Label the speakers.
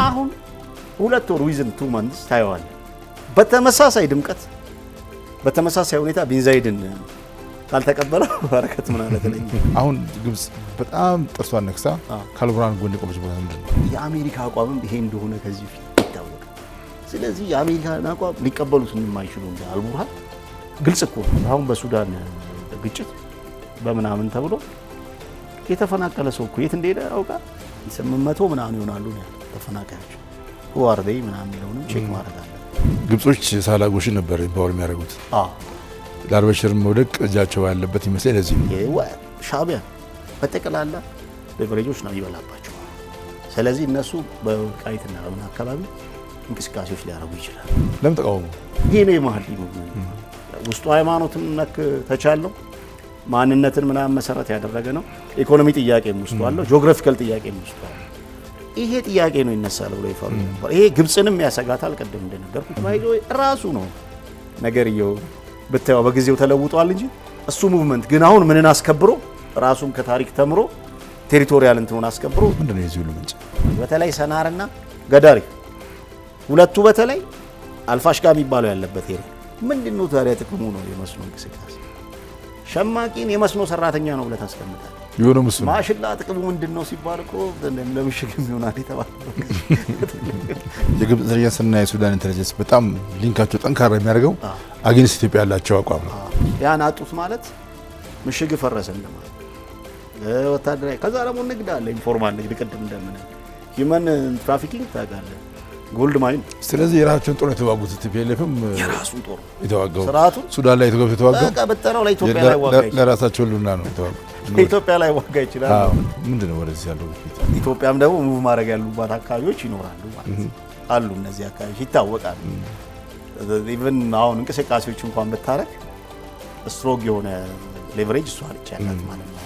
Speaker 1: አሁን 2 ወር ዊዝን 2 months ታየዋል በተመሳሳይ ድምቀት በተመሳሳይ ሁኔታ ቢንዛይድን ካልተቀበለው በረከት ምን አለ ተለኝ
Speaker 2: አሁን ግብጽ በጣም ጥርሷን ነክሳ ካልቡርሃን ጎን ቆመች ቦታ ምንድነው
Speaker 1: የአሜሪካ አቋምም ይሄ እንደሆነ ከዚህ ፊት ይታወቃል ስለዚህ የአሜሪካን አቋም ሊቀበሉት የማይችሉ እንደ አልቡርሃን ግልጽ እኮ አሁን በሱዳን ግጭት በመናምን ተብሎ የተፈናቀለ ሰው እኮ የት እንደሄደ ያውቃል 800 ምናምን ይሆናሉ ነው ተፈናቃዮች ወርዴ ምናምን ይለውንም ቼክ ማድረግ አለ
Speaker 2: ግብጾች ሳላጎሽ ነበር ባወር የሚያደርጉት ለአልበሽር መውደቅ እጃቸው ያለበት ይመስል ለዚህ
Speaker 1: ሻቢያ በተቀላላ በብሬጆች ነው ይበላባቸው ስለዚህ እነሱ በቃይትና በመና አካባቢ እንቅስቃሴዎች ሊያደርጉ ይችላል
Speaker 2: ለምን ተቃውሞ
Speaker 1: ይሄ ነው የማህዲ ውስጡ ሃይማኖትን ነክ ተቻለው ማንነትን ምናምን መሰረት ያደረገ ነው ኢኮኖሚ ጥያቄም ውስጥ አለው ጂኦግራፊካል ጥያቄም ውስጥ አለው ይሄ ጥያቄ ነው ይነሳል ብሎ ይፈሩ ነበር ይሄ ግብጽንም ያሰጋታል ቀደም እንደነገርኩት ማይዶ ራሱ ነው ነገርየው በተያው በጊዜው ተለውጧል እንጂ እሱ ሙቭመንት ግን አሁን ምንን አስከብሮ ራሱን ከታሪክ ተምሮ ቴሪቶሪያል እንትኑን አስከብሮ
Speaker 2: ምንድነው የዚህ ሁሉ ምንጭ
Speaker 1: በተለይ ሰናርና ገዳሪ ሁለቱ በተለይ አልፋሽጋ የሚባለው ያለበት ይሄ ምንድነው ታዲያ ጥቅሙ ነው የመስኖ እንቅስቃሴ ሸማቂን የመስኖ ሰራተኛ ነው ብለህ ታስቀምጣለህ
Speaker 2: ይሁን መስኖ
Speaker 1: ማሽላ ጥቅሙ ምንድነው ሲባል እኮ እንደምሽግም ይሆናል ይተባል
Speaker 2: የግብጽ ኢንተለጀንስና የሱዳን ኢንተለጀንስ በጣም ሊንካቸው ጠንካራ የሚያደርገው አገንስት ኢትዮጵያ ያላቸው አቋም ነው
Speaker 1: ያን አጡት ማለት ምሽግ ፈረሰ እንደማለት ወታደራዊ ከዛ ደግሞ ንግድ አለ ኢንፎርማል ንግድ ቅድም እንደምን ሂውማን ትራፊኪንግ ታጋለ ጎልድ ማይን
Speaker 2: ስለዚህ የራሳቸውን ጦር የተዋጉት ቲፒኤልኤፍም
Speaker 1: የራሱ ጦር
Speaker 2: የተዋጋው
Speaker 1: ስርዓቱ
Speaker 2: ሱዳን ላይ የተዋጋው
Speaker 1: በቃ በተራው ላይ ኢትዮጵያ ላይ ዋጋ ይችላል
Speaker 2: ለራሳቸው ሉና ነው የተዋጋው
Speaker 1: ኢትዮጵያ ላይ ዋጋ ይችላል
Speaker 2: ምንድነው ወደዚህ ያለው
Speaker 1: ኢትዮጵያም ደግሞ ሙቭ ማድረግ ያሉባት አካባቢዎች ይኖራሉ ማለት አሉ እነዚህ አካባቢዎች ይታወቃሉ ኢቭን አሁን እንቅስቃሴዎች እንኳን ብታረክ ስትሮግ የሆነ ሌቨሬጅ እሷ አለች ያላት ማለት ነው